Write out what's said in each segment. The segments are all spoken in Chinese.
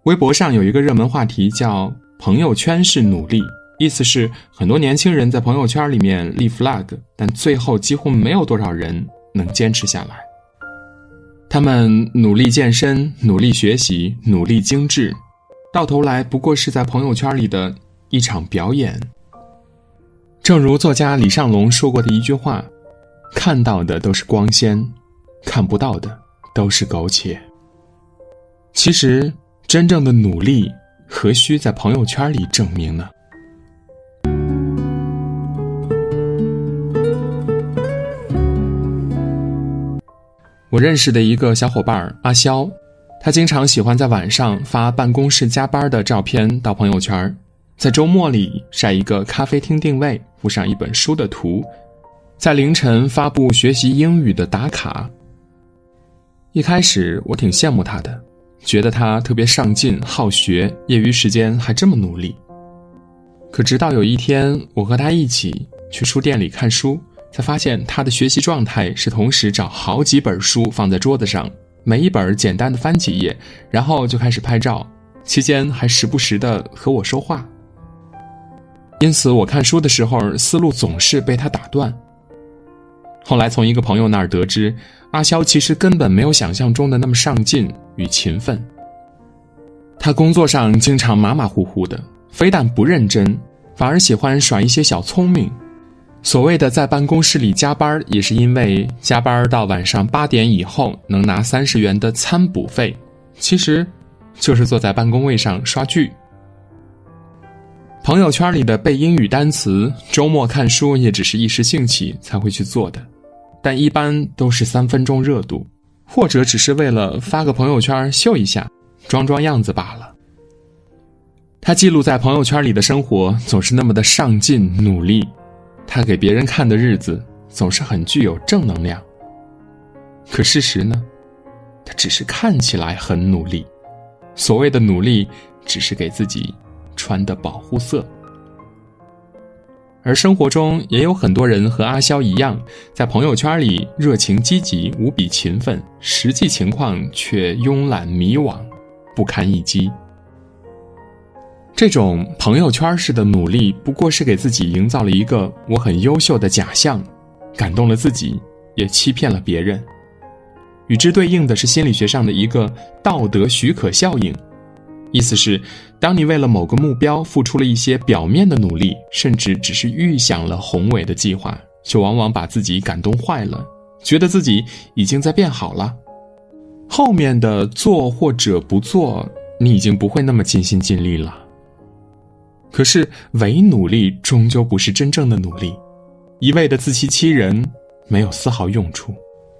微博上有一个热门话题叫朋友圈是努力，意思是很多年轻人在朋友圈里面立 flag， 但最后几乎没有多少人能坚持下来。他们努力健身，努力学习，努力精致，到头来不过是在朋友圈里的一场表演。正如作家李尚龙说过的一句话，看到的都是光鲜，看不到的都是苟且。其实真正的努力何须在朋友圈里证明呢？我认识的一个小伙伴阿肖，他经常喜欢在晚上发办公室加班的照片到朋友圈，在周末里晒一个咖啡厅定位，附上一本书的图，在凌晨发布学习英语的打卡。一开始我挺羡慕他的，觉得他特别上进好学，业余时间还这么努力。可直到有一天我和他一起去书店里看书，才发现他的学习状态是同时找好几本书放在桌子上，每一本简单的翻几页，然后就开始拍照，期间还时不时地和我说话。因此我看书的时候思路总是被他打断。后来从一个朋友那儿得知，阿肖其实根本没有想象中的那么上进与勤奋。他工作上经常马马虎虎的，非但不认真，反而喜欢耍一些小聪明。所谓的在办公室里加班，也是因为加班到晚上8点以后能拿30元的餐补费，其实就是坐在办公位上刷剧。朋友圈里的背英语单词，周末看书也只是一时兴起才会去做的，但一般都是3分钟热度，或者只是为了发个朋友圈秀一下，装装样子罢了。他记录在朋友圈里的生活总是那么的上进努力，他给别人看的日子总是很具有正能量。可事实呢，他只是看起来很努力，所谓的努力只是给自己穿的保护色。而生活中也有很多人和阿肖一样，在朋友圈里热情积极无比勤奋，实际情况却慵懒迷惘不堪一击。这种朋友圈式的努力不过是给自己营造了一个我很优秀的假象，感动了自己，也欺骗了别人。与之对应的是心理学上的一个道德许可效应，意思是当你为了某个目标付出了一些表面的努力，甚至只是预想了宏伟的计划，就往往把自己感动坏了，觉得自己已经在变好了。后面的做或者不做，你已经不会那么尽心尽力了。可是伪努力终究不是真正的努力，一味的自欺欺人没有丝毫用处，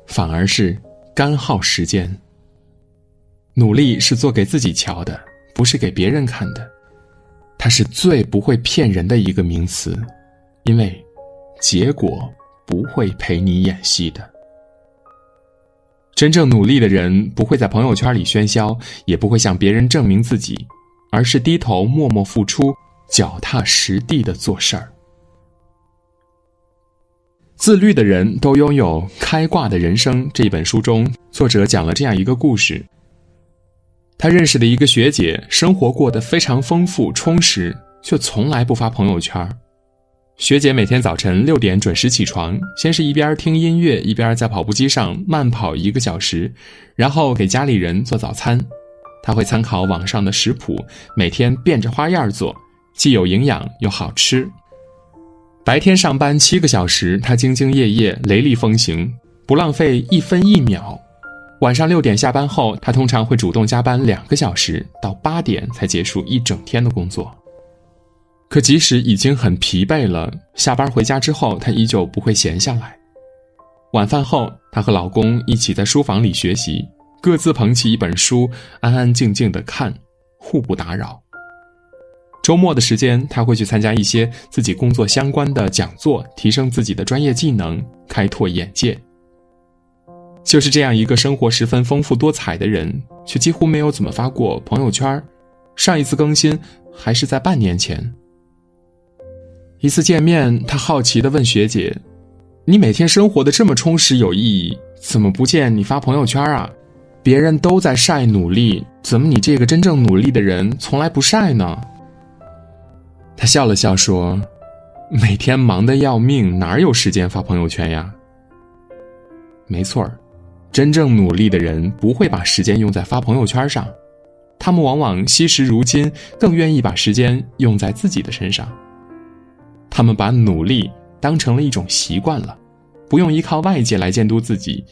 反而是干耗时间。努力是做给自己瞧的，不是给别人看的，它是最不会骗人的一个名词，因为结果不会陪你演戏的。真正努力的人不会在朋友圈里喧嚣，也不会向别人证明自己，而是低头默默付出，脚踏实地的做事儿。自律的人都拥有开挂的人生，这本书中作者讲了这样一个故事。他认识的一个学姐，生活过得非常丰富充实，却从来不发朋友圈。学姐每天早晨6点准时起床，先是一边听音乐，一边在跑步机上慢跑1个小时，然后给家里人做早餐。她会参考网上的食谱，每天变着花样做，既有营养又好吃。白天上班7个小时，她兢兢业业，雷厉风行，不浪费1分1秒。晚上6点下班后，她通常会主动加班2个小时，到8点才结束一整天的工作。可即使已经很疲惫了，下班回家之后，她依旧不会闲下来。晚饭后，她和老公一起在书房里学习，各自捧起一本书，安安静静地看，互不打扰。周末的时间，她会去参加一些自己工作相关的讲座，提升自己的专业技能，开拓眼界。就是这样一个生活十分丰富多彩的人，却几乎没有怎么发过朋友圈，上一次更新还是在半年前。一次见面，他好奇地问学姐，你每天生活的这么充实有意义，怎么不见你发朋友圈啊？别人都在晒努力，怎么你这个真正努力的人从来不晒呢？他笑了笑说，每天忙得要命，哪有时间发朋友圈呀？没错，真正努力的人不会把时间用在发朋友圈上，他们往往惜时如金，更愿意把时间用在自己的身上。他们把努力当成了一种习惯了，不用依靠外界来监督自己，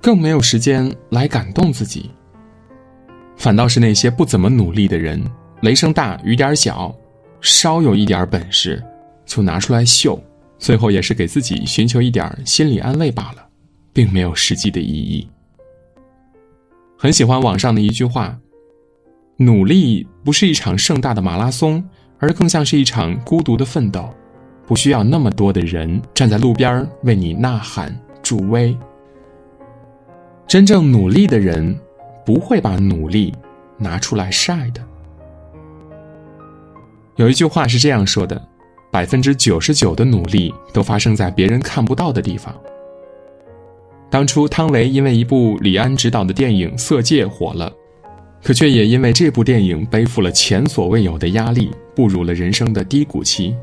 更没有时间来感动自己。反倒是那些不怎么努力的人，雷声大雨点小，稍有一点本事就拿出来秀，最后也是给自己寻求一点心理安慰罢了，并没有实际的意义。很喜欢网上的一句话，努力不是一场盛大的马拉松，而更像是一场孤独的奋斗，不需要那么多的人站在路边为你呐喊助威。真正努力的人不会把努力拿出来晒的。有一句话是这样说的，99%的努力都发生在别人看不到的地方。当初汤唯因为一部李安执导的电影《色戒》火了，可却也因为这部电影背负了前所未有的压力，步入了人生的低谷期。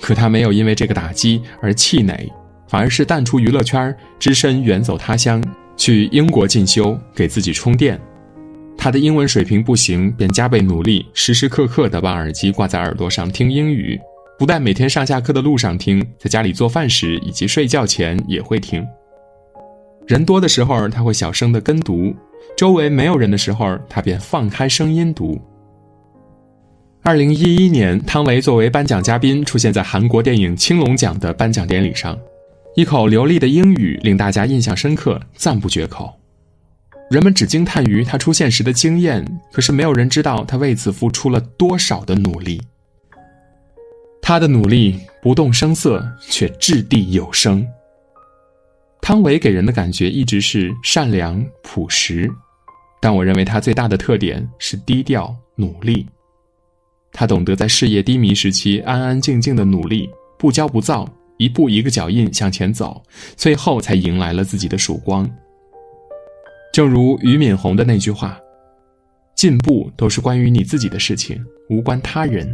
可他没有因为这个打击而气馁，反而是淡出娱乐圈，只身远走他乡，去英国进修，给自己充电。他的英文水平不行，便加倍努力，时时刻刻地把耳机挂在耳朵上听英语，不但每天上下课的路上听，在家里做饭时以及睡觉前也会听。人多的时候他会小声地跟读，周围没有人的时候他便放开声音读。2011年，汤唯作为颁奖嘉宾出现在韩国电影青龙奖的颁奖典礼上，一口流利的英语令大家印象深刻，赞不绝口。人们只惊叹于他出现时的惊艳，可是没有人知道他为此付出了多少的努力。他的努力不动声色，却掷地有声。汤唯给人的感觉一直是善良朴实，但我认为他最大的特点是低调努力。他懂得在事业低迷时期安安静静的努力，不骄不躁，一步一个脚印向前走，最后才迎来了自己的曙光。正如俞敏洪的那句话，进步都是关于你自己的事情，无关他人。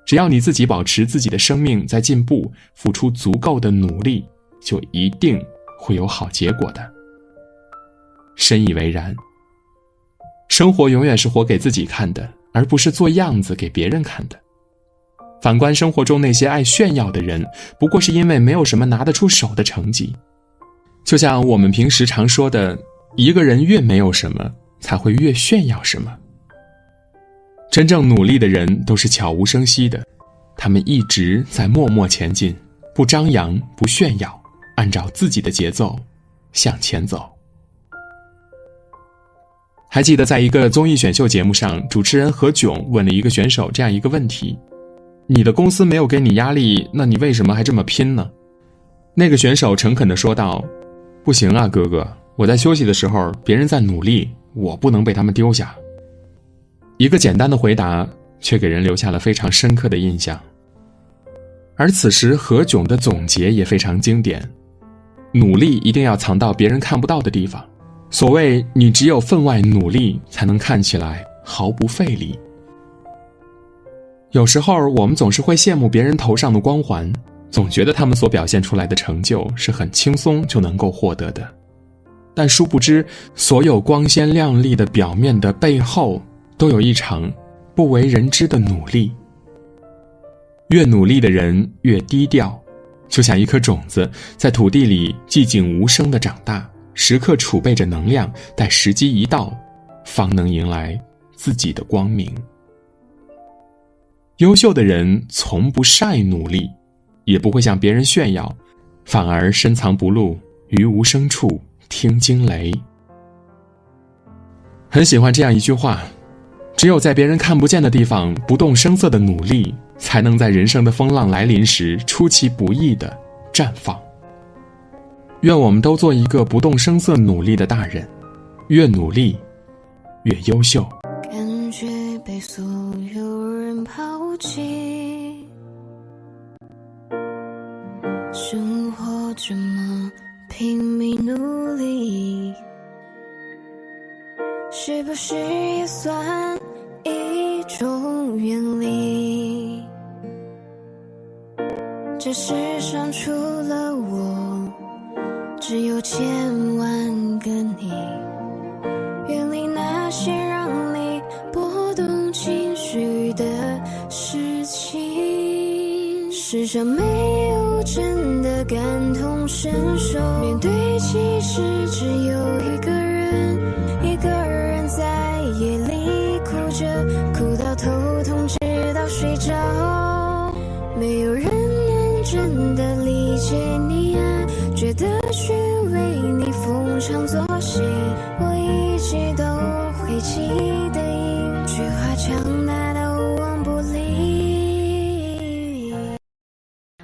只要你自己保持自己的生命在进步，付出足够的努力，就一定会有好结果的。深以为然。生活永远是活给自己看的，而不是做样子给别人看的。反观生活中那些爱炫耀的人，不过是因为没有什么拿得出手的成绩。就像我们平时常说的，一个人越没有什么，才会越炫耀什么。真正努力的人都是悄无声息的，他们一直在默默前进，不张扬，不炫耀，按照自己的节奏向前走。还记得在一个综艺选秀节目上，主持人何炅问了一个选手这样一个问题，你的公司没有给你压力，那你为什么还这么拼呢？那个选手诚恳地说道，不行啊哥哥，我在休息的时候别人在努力，我不能被他们丢下。一个简单的回答却给人留下了非常深刻的印象。而此时何炅的总结也非常经典，努力一定要藏到别人看不到的地方，所谓你只有分外努力，才能看起来毫不费力。有时候我们总是会羡慕别人头上的光环，总觉得他们所表现出来的成就是很轻松就能够获得的，但殊不知所有光鲜亮丽的表面的背后，都有一场不为人知的努力。越努力的人越低调，就像一颗种子在土地里寂静无声地长大，时刻储备着能量，待时机一到，方能迎来自己的光明。优秀的人从不晒努力，也不会向别人炫耀，反而深藏不露，于无声处听惊雷。很喜欢这样一句话，只有在别人看不见的地方不动声色的努力，才能在人生的风浪来临时出其不意地绽放。愿我们都做一个不动声色努力的大人，越努力越优秀。感觉被所有人抛弃，生活这么拼命努力，是不是也算一种远离？这世上除了我，只有千万个你。远离那些让你波动情绪的事情。世上没有真的感同身受，面对其实只有一个人，一个人在夜里哭着，哭到头痛直到睡着。没有人能真的理解你啊，觉得去为你逢场作戏。我一直都会记得一句话，强大到无往不利。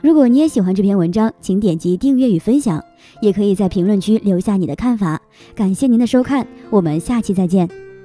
如果你也喜欢这篇文章，请点击订阅与分享，也可以在评论区留下你的看法。感谢您的收看，我们下期再见。